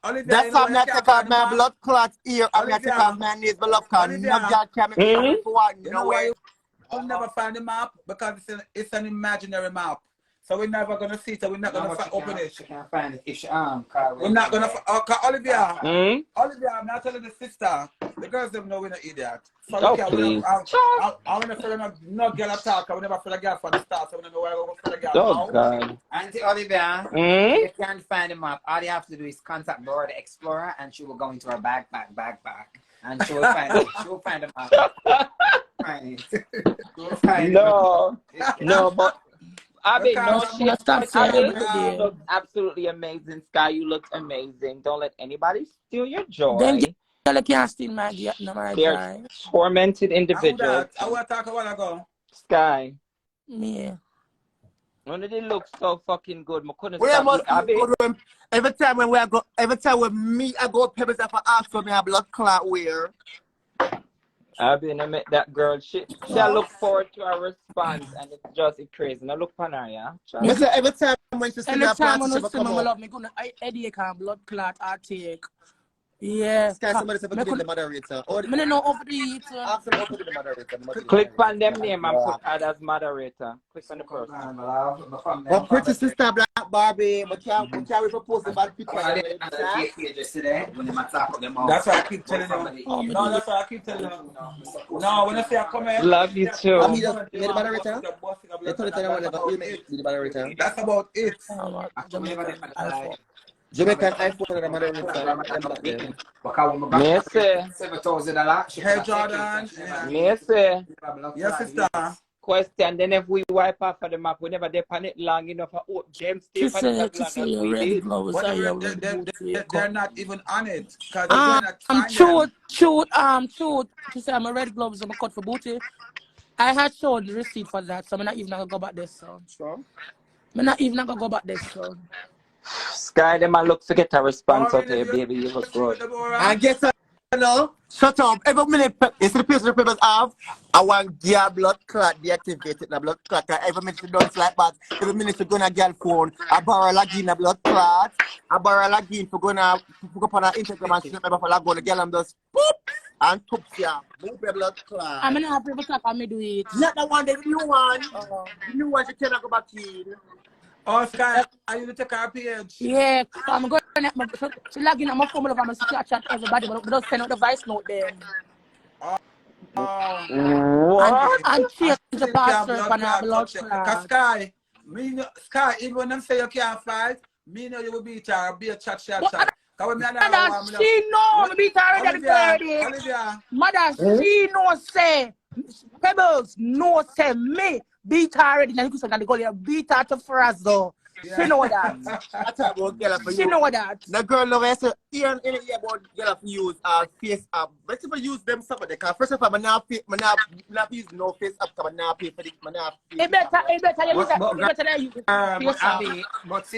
I'm not take out my blood clot here. I'm not take out my knees, blood clot. No girl can make me for one. No way. We'll never find the map because it's an imaginary map. So we're never gonna see it. So we're not gonna open it. She can't find it if she we're not gonna. Olivia, Olivia, I'm not telling the sister. The girls don't know we're not idiot. So please. I want to feel no girl attack. I will never feel a girl from the start. So we don't know where we're gonna feel a girl. Oh God. Auntie Olivia, if you can't find the map, all you have to do is contact Dora the Explorer, and she will go into her backpack, and she will find it. She will find the map. Find it. No, but. Abby, no, she looked absolutely amazing. Sky, you looked amazing. Don't let anybody steal your joy. They can't steal my They're tormented individuals. I will talk a while ago. Sky. Yeah. When did it look so fucking good? Every time when I go Pebbles if I ask for me a blood clot where. I've been met that girl. She look forward to her response, and it's just crazy. Now look on her, yeah. Every time when she see me, I love me gonna headache and blood clot I take. Yeah. Somebody said the moderator. I don't know over the Click on them name and put her as moderator. Click on the person. My pretty sister Black Barbie, but can't we propose the bad picture? That's why I keep telling you. No, that's why I keep telling you. No, when I say I come in. Love you too. The moderator? The moderator? That's about it. Jamaican iPhone and moderator. Messi. Hey Jordan. Messi. Yes, sister. Question. Then if we wipe off of the map, we never depend it long enough. James stay for they're not even on it. Truth. She said my red gloves I'm cut for booty. I had shown the receipt for that, so I'm not even gonna go back this so. I'm not even gonna go back this so. Sky, them I look to get a response out there, baby. You look good. And guess what? No, shut up. Every minute, it's the piece of the papers have. I want gear blood clot deactivated. The blood clot. Every minute she does like that. Every minute she gonna girl phone. I borrow login a blood clot. I borrow login for gonna go up on her Instagram and she never for log on. The girl and just poop and poop ya. Move your blood clot. I'm gonna have people talk and me do it. Not the one, the new one. The new one she cannot go back in. Oh, Sky, are you to take our page? Yeah, I'm going to log in on my phone and I'm chat everybody, but don't send out the voice note then. What? And change the password for our blood clot. Sky, Sky, even when them say you can't fight, me know you will beat her, be a chat. Mother, she know me beat her already the Olivia. Mother, she know say Pebbles no say me beat her already. Now you can say go beat her to Frazzle. She know that. I talk about girl for She you. know that. The girl love us here in the about girl for use face up. Let's if use them some of the car. First of all, not use no face up because now pay for the It better you use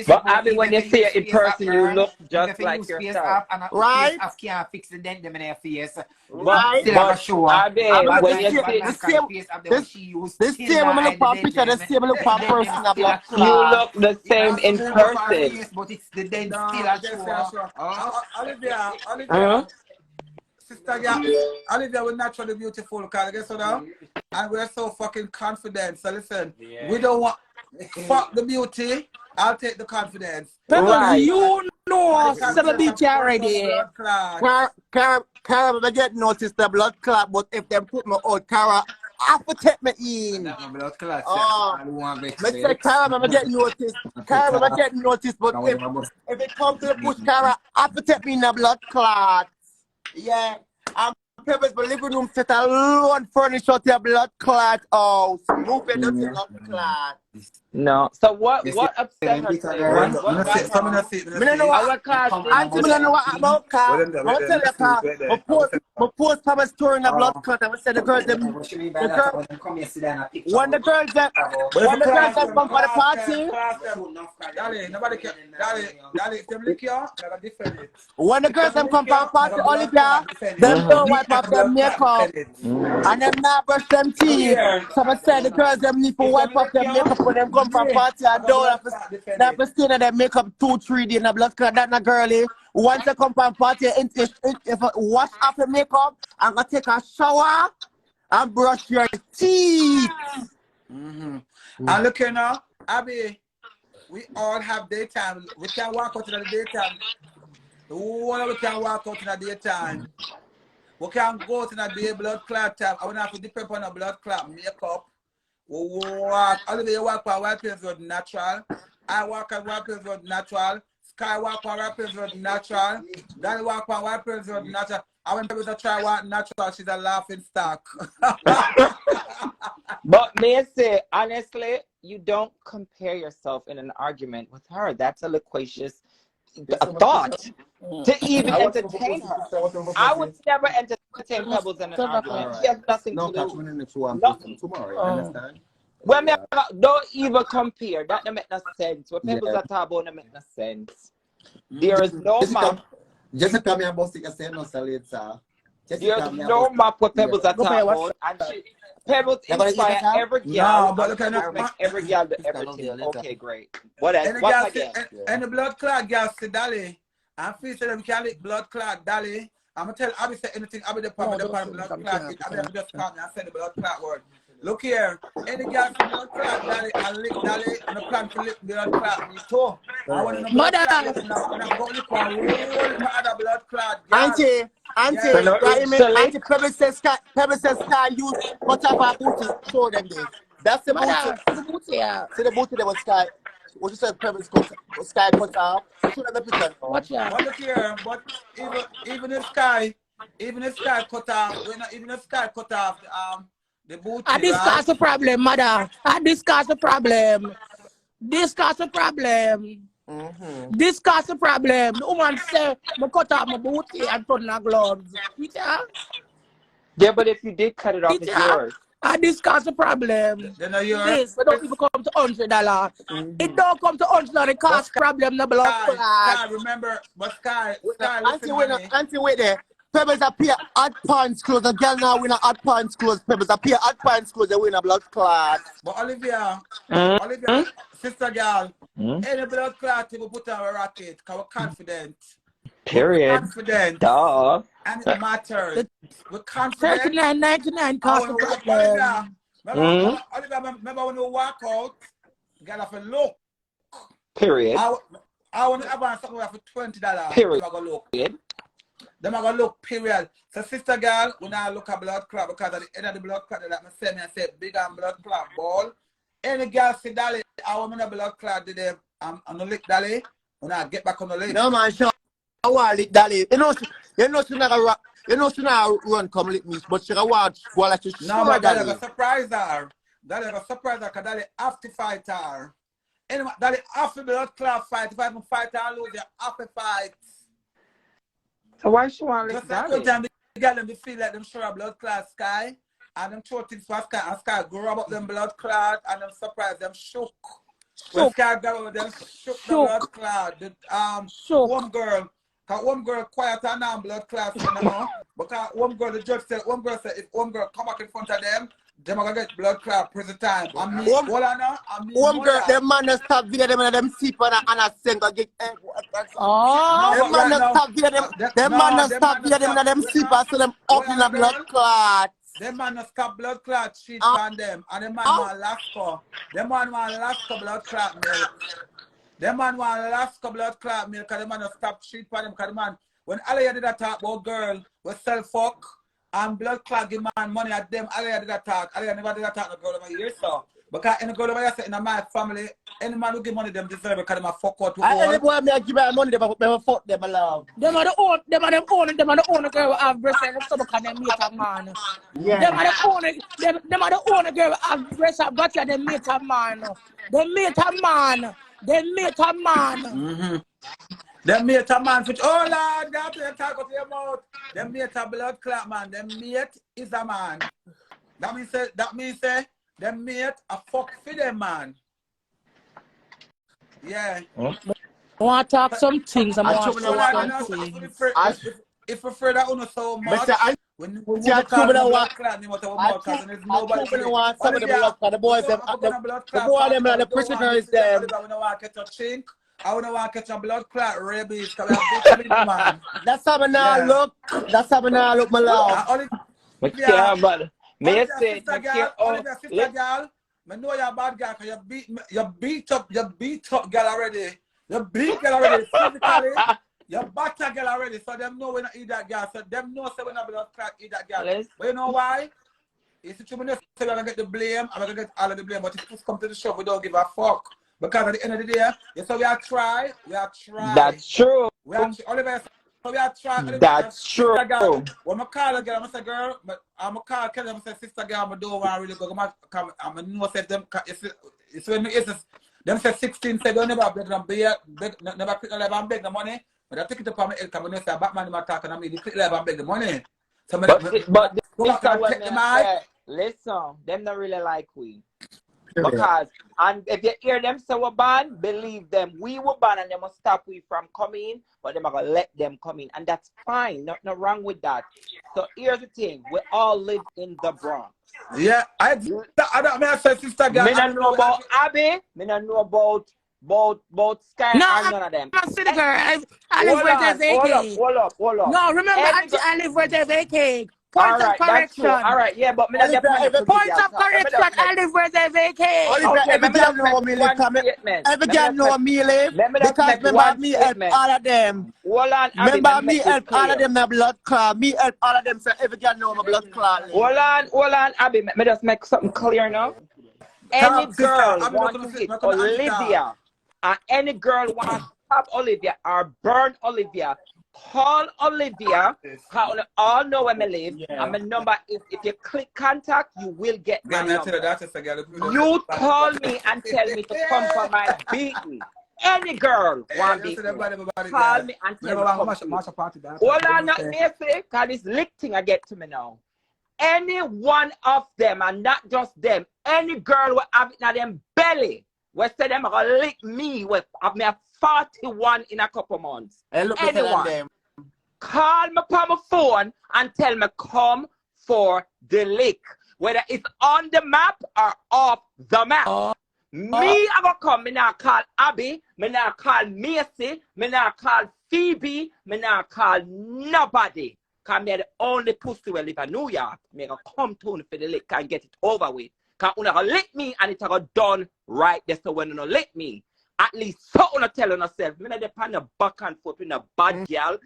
But Abby, when you see it in person, you look just like yourself. Right? Can't fix the dent them in their face. Right? Abby, when you see this same when I look for picture, the same look for person of blood you clot. look the same in person. But it's the dent still Olivia, sister, Olivia, we're naturally beautiful, guess what now? And we're so fucking confident. So listen, we don't want fuck the beauty. I'll take the confidence. Pebbles, you know some beat you already. Cara, I get noticed the blood clot, but if they put me out, Cara, I have to take me in. blood clot. Let's say Cara, I get noticed. Cara, I get noticed, but if it comes to the push, Cara, I have to take me in the blood clot. Yeah. Pebbles, my living room set alone furniture to a blood clot house. Move it to blood clot. No. So what upset her? I don't know what about car. I'll tell you car. My post from a store in the blood clot. I will say the girls them. When the girls them come for the party. When the girls them come for the party, Olivia, them don't wipe off their makeup and them not brush them teeth. So I said the girls them need to wipe off their makeup when them come from party and don't have to stay in their makeup 2-3 days in the blood clot. That's not girly. Once you come from party, if wash off your makeup, I'm gonna take a shower and brush your teeth. And look here now, Abby, we all have daytime. We can walk out in the daytime. We can walk out in the daytime. We can go to the day blood clot time. I want to have to depend on a blood clot makeup. We walk. Olivia, you walk on White Plains Road natural. I walk on White Plains Road natural. Sky walk on White Plains Road natural. Danny walk on White Plains Road natural. I when people try walk natural, she's a laughing stock. But may I say, honestly, you don't compare yourself in an argument with her. That's a loquacious thought to even entertain her. I would never entertain Pebbles in an argument. She has nothing to do. Nothing. Well, don't even compare. That don't make no sense. What Pebbles are talking about don't make no sense. There is no map. Jessica, me about to say no salad, sir. There's no map what Pebbles are talking about. And Pebbles inspire every girl. But look at every girl do everything. Okay, great. What else? What again? And the blood clot girl say, Dolly, I'm feeling them can lick blood clot, Dolly. I'm gonna tell Abby say anything. Abby the blood clot. Abby just call me and say the blood clot word. Look here, any girl from blood clot, Dolly, and lick Dolly, and the plan to lick blood clot me too. I want to Mother. I'm going to call other blood clot. Auntie, Pebbles says Sky use whatever booty show them this. That's the booty. See the booty that was Sky. What you said, Pebbles Sky cut off. Show them the picture. Watch out. But look here, but even if Sky cut off, even if Sky cut off the booty. I discuss the problem, mother. I discuss the problem. Discuss the problem. Discuss the problem. The woman said, I cut off my booty and put on her gloves. Yeah, but if you did cut it off, it's yours. I discuss the problem. Then yours. This, but don't even come to $100. It don't come to $100. It costs problem. The blood clot. Sky, remember, but Sky, Auntie, wait there. Pebbles appear hot pants clothes. A girl now win a hot pants clothes. Pebbles appear hot pants clothes. They win a blood clot. But Olivia, sister girl, any blood clot you put on a rocket because we're confident. Period. We're confident. Duh. And it matters. We're confident. $39.99 cost the problem. Olivia, remember when you walk out, you gotta have a look. Period. I want to have something for $20. Period. Look. Them are gonna look period. So sister girl, when I look at blood clot because at the end of the blood clot that me say me I say big and blood clot ball. Any girl see Dolly, I want me blood clot today. I'm on the lick Dolly. When I get back on the lick. No man, sure. I want lick Dolly. You know she not run come lick me, but she want go like she no, sure Dolly. Dolly. Dolly surprise her. Dolly a surprise her because Dolly have to fight her. Anyway, Dolly have to blood clot fight. If I can fight her and lose, you have to fight. So why she want to lick just like Dolly? time they get them, they feel like them sure a blood clot sky, and them throw things for sky, and sky grab up them blood clot, and them surprise them shook. When sky grab up them shook the blood clot. The one girl, cause one girl quiet and now blood clot, you know. Because one girl, the judge said, one girl said if one girl come back in front of them are gonna get blood clot prison time. And me, one girl, them man stop video them and them sleep and a sing go get them man stop video them man stop video them and them sleep and so them up in the blood clot. Them man stop blood clot sheet on them and them man want Alaska. Them man want Alaska blood clot milk. Them man want Alaska blood clot milk because them man stop sheet on them because the man when Alaya did that talk about girl was sell fuck and blood clot give man money at them. Alaya did that talk. Alaya never did that talk no girl over here so. Because any girl over here say in my family, any man who give money them deserve because them a fuck out to all. Any boy me give me money them fuck them love. Them are the only girl who have breast and stomach and them meet a man. Yeah. Them are the only girl who have breast and butt and them meet a man. Them meet a man. Them meet a man. Them mate a man which oh Lord, God to talk out your mouth. Them mate a blood clot man. Them mate is a man. That means say them mate a fuck for them man. Yeah. I want to talk some things. I want to talk some things. If you're afraid that you know so much, when you look at the blood clot, you must have more because there's nobody. Some of the blood clot, the boys them, the boy them like the prisoners them. I don't want to catch a chink. I don't want to catch a blood clot rabies because I'm a big man. That's how I now look. That's how I now look, my love. May I say, sister girl, I know you're a bad guy because you beat up girl already. You beat girl already physically. You batter girl already. So them know when I eat that girl. So them know say when I blood clot eat that girl. But you know why? It's the truth. Say we're gonna get the blame. I'm gonna get all of the blame. But if it come to the show, we don't give a fuck. Because at the end of the day, so we are trying. That's true. Oliver, so we are trying. That's true. When I call a girl, I say, girl, I'm a call Kelly, I say, sister girl, I don't want to really go. I'm a know say them, it's when it's them say 16, say, don't never beg them, never click the level and beg the money. But I take it upon my head, because when they say, Batman, I'm talking, I mean, they click the level and beg the money. So but listen, them not really like we. Because and if you hear them say we're banned, believe them. We were banned and they must stop we from coming, but they're gonna let them come in. And that's fine. Nothing wrong with that. So here's the thing. We all live in the Bronx. Yeah, I don't say sister girl. Me don't know about Abby, me don't know about Sky and none of them. I'm a city girl. I live where there's AK. Hold up. No, remember I live where there's AK. Point of correction. All right, yeah, but me not get point of correction. I live where there's AK. Every girl know me live. Every girl know me live. Because remember me help all of them. Remember me help all of them my blood clot. Me help all of them so every girl know my blood clot. Hold on, Abby. Me just make something clear now. Any girl want to hit Olivia, and any girl want to stop Olivia or burn Olivia, call Olivia. All know where I live. Yeah. And my number is, if you click contact, you will get my number. You call me and tell me to come for my beating. Any girl want beat me, call me and tell me to come. Hold on, not me, because this lick thing I get to me now. Any one of them, and not just them, any girl will have it in them belly, will say them are gonna lick me with me a 41 in a couple months. Anyone. Call me on my phone and tell me come for the lick. Whether it's on the map or off the map. Me, I'm gonna come, me now call Abby, me now call Macy, me now call Phoebe, me now call nobody. Because me the only pussy will live in New York. Me gonna come to for the lick and get it over with. Because you gonna lick me and it's gonna done right there. So when you lick me, At least something to tell on yourself. Me not depend on the back and forth with a bad girl.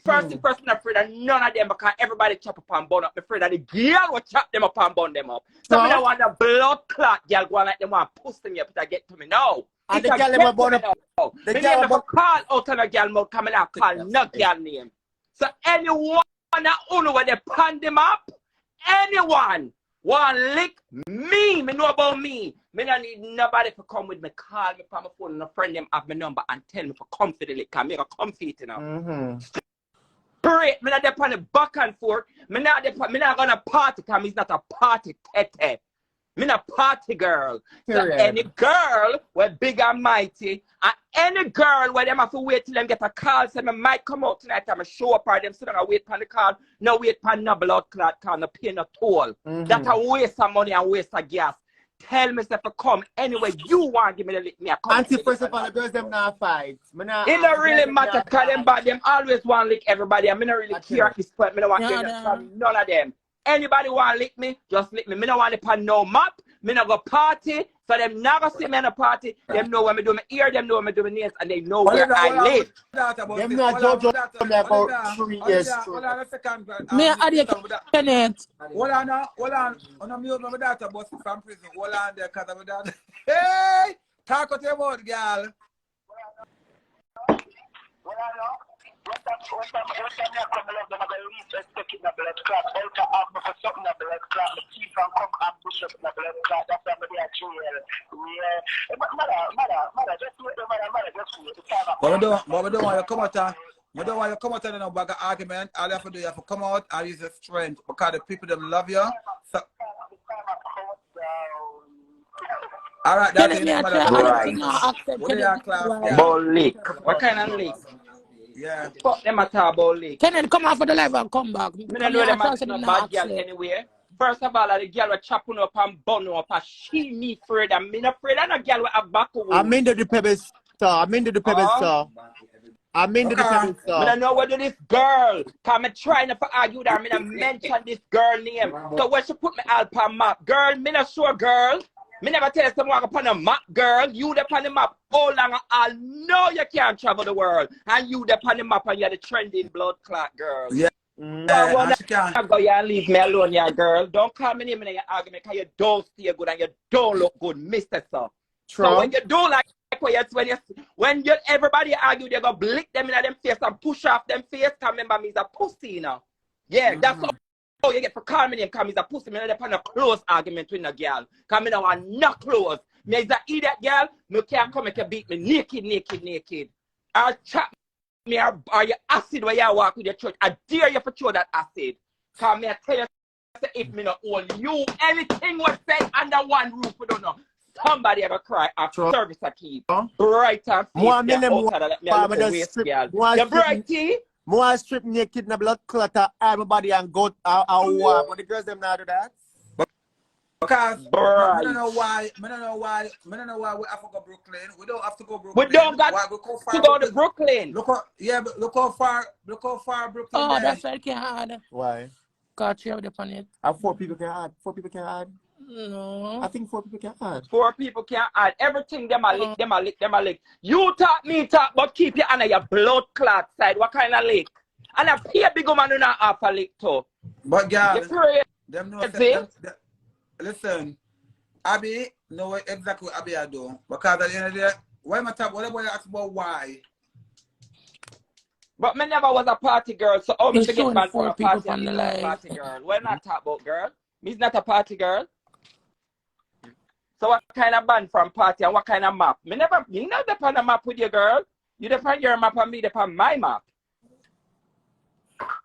First thing first, I'm afraid that none of them because everybody chop up and bun up. I'm afraid that the girl will chop them up and bun them up. So I want a blood clot girl go like them want to push them up to get to me now. And the girl them bun up. The girl never call out on a girl mouth coming out call no girl name. So anyone that only when they pan them up, anyone want lick me know about me. Me don't need nobody to come with me, call me from my phone and a friend them have my number and tell me for come for the lick. Cause me got comfy you know. Straight, me not there on the back and forth. Me not gonna party cause me's not a party tete. Me not party girl. So any girl where big and mighty, and any girl where them have to wait till them get a call, say me might come out tonight and show up or them sit down and wait for the call, no wait for no blood clot call, no pay no toll. That's a waste of money and waste of gas. Tell me if I come anyway you want give me the lick me a come. Auntie, first of all, the girls them not fight. It don't really matter cause them bad them always want lick everybody and me don't really care at this point. Me don't want to hear from none of them. Anybody want lick me, just lick me. Me don't want to put no map. Me not go party. So them never see me in a party. Them know when me do my ear, them know when me do my nails, and they know where I live. Them not judge me about 3 years. Hold on a second. Me I did Kenneth. Hold on. On a mute my daughter bus from prison. Hold on there, cause I'm daughter. Hey! Talk with your mouth, girl. But we don't want you come out. We don't want you come out in no bag of argument. All you have to do, you have to come out and use your strength because the people them love you. So, all right, that's Ball leak. What kind of leak? Yeah. Fuck them at all ball leak. Kenneth, come out for the live and come back. Me don't know them as no bad girl anywhere. First of all, the girl will chop up and bun up and she me afraid and me not afraid of no girl will have back away. I'm into the Pebble Star. I'm into the Pebble Star. I'm into the Pebble Star. I don't know whether this girl, cause me trying to argue that me not mention this girl name. So when she put me all on map, girl, me not sure girl. Me never tell someone upon a map, girl. You the on the map all long I know you can't travel the world. And you the on the map and you're the trending blood clot girl. Yeah. Go yeah, leave me alone, yeah, girl. Don't call me name in your argument because you don't stay good and you don't look good, Mr. Sir. So when you do like when you everybody argue, they go blick them in them face and push off them face. Cause remember me is a pussy, you know. Yeah, that's all you get for calling me name. Cause me is a pussy. Me not on a close argument with a girl. Cause me no want not close. Me is a idiot girl. Me can't come and beat me naked. I'll chat me or you acid where you walk with your church. I dare you for throw that acid. Cause me I tell you if me not own you, anything was said under one roof, we don't know. Somebody ever cry after service I keep. Bright and face. More strip naked in the blood clutter everybody and go out war. But the girls them not do that. Because I don't know why we have to go Brooklyn. We don't have to go Brooklyn. We don't got to go to Brooklyn. Look how far Brooklyn. Oh, that's why I can't add. Why? Got you on it. 4 people can add. 4 people can add. No. I think 4 people can add. 4 people can't add. Everything them a lick. You talk, but keep your hand on your blood clot side. What kind of lick? And I pay a big woman who not have a lick too. But girl, them know listen, Abby know exactly what Abby I do. Because at the end of the day, why am I talking? What you ask about why? But me never was a party girl, so me to get back for a party on the line. Party girl. We're not talking about girl. Me's not a party girl. So what kind of band from party and what kind of map? Me never, you know the on the map with your girl. You depend your map and me depend my map.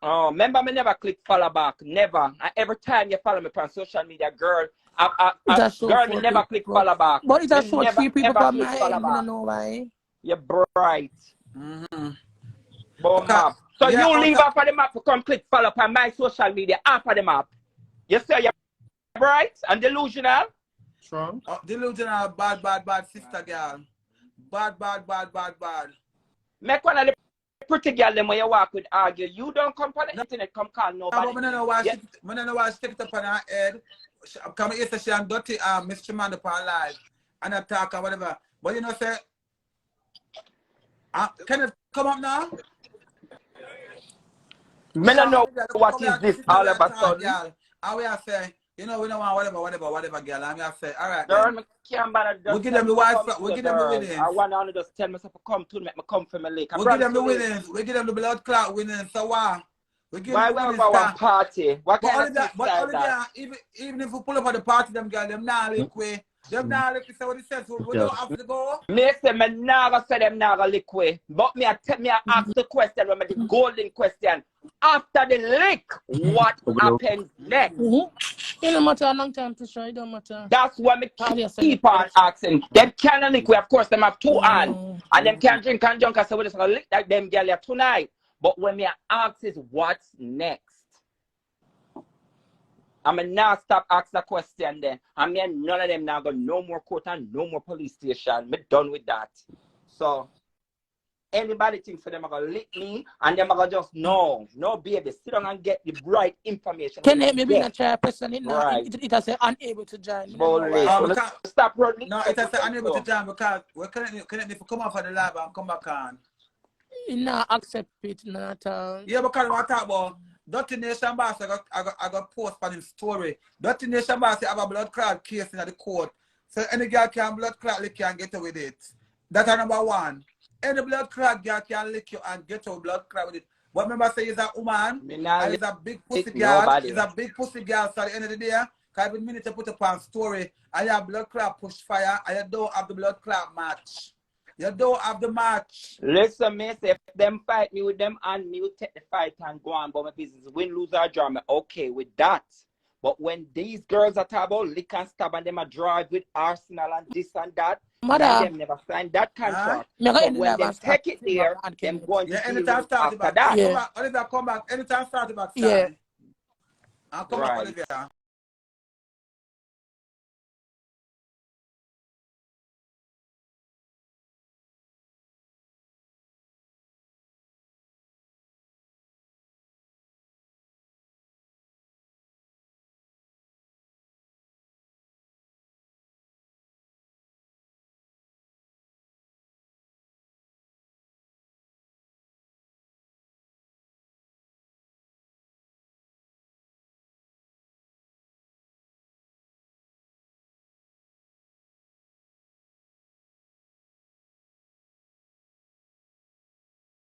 Oh, remember me never click follow back. Never. And every time you follow me on social media, girl, girl, me never click follow back. But it's a short 3 people from my end. I don't know why. You're bright. Map. So yeah, you leave off of the map to come click follow up on my social media after the map. You say you're bright and delusional? Strong. Delusional, bad, sister girl. Bad. Make one of the pretty girl them when you walk with argue. You don't come on the internet, come call nobody. I don't know why she stick it up on her head. Come here, she and dirty Mr. Man upon live. And I talk or whatever. But you know, say, Kenneth, come up now. Me don't know what is this all of a sudden. I will say, you know, we don't want whatever, girl. I'm gonna say, all right. Girl, we give them the wife. We give them the winnings. I want to just tell myself to come to make me come from my lake. We give them the winnings. We give them the blood clot winnings. So why? We give why them we have one party? What kind of that? But only that. Even if we pull up at the party, them girl, them not liquid. Them not liquid. So what it says, we don't have to go. Me say me never say them never liquid. But me I ask the question, the golden question. After the lick, what happens next? It don't matter a long time to show. It don't matter. That's what me keep on asking. Them can lick. Of course, them have two hands, and them can drink and junk. So we just gonna lick like them girl here tonight. But when me ask is what's next, I'm now stop asking the question then. I mean, none of them now go no more court and no more police station. Me done with that. So anybody thinks for them are gonna lick me and them are gonna just no baby, sit down and get the right information. Can they maybe not try person it now? Right. It has said unable to join. Stop running. No, it has said unable to join because we couldn't come off of the lab and come back on. No, accept it, not yeah, because what I talk about Dirty Nation Boss, I got post on his story. Dirty Nation Boss have a blood clot case in the court. So any girl can blood clot lick you and get away with it. That's number one. Any blood clot girl can lick you and get away blood clot with it. But remember say he's a woman and he's a big pussy girl. He's a big pussy girl, so at the end of the day, because every minute you put up on story and you have blood clot push fire and you don't have the blood clot match. You don't have the match. Listen, me say if them fight me with them and me will take the fight and go on about my business. Win, lose or draw, me okay with that. But when these girls are talking about lick and stab and them a drive with Arsenal and this and that, them never signed that contract. So when they take it there, them going to anytime start after that. Yeah. Come back, anytime start back. Yeah. I'll come back, Olivia.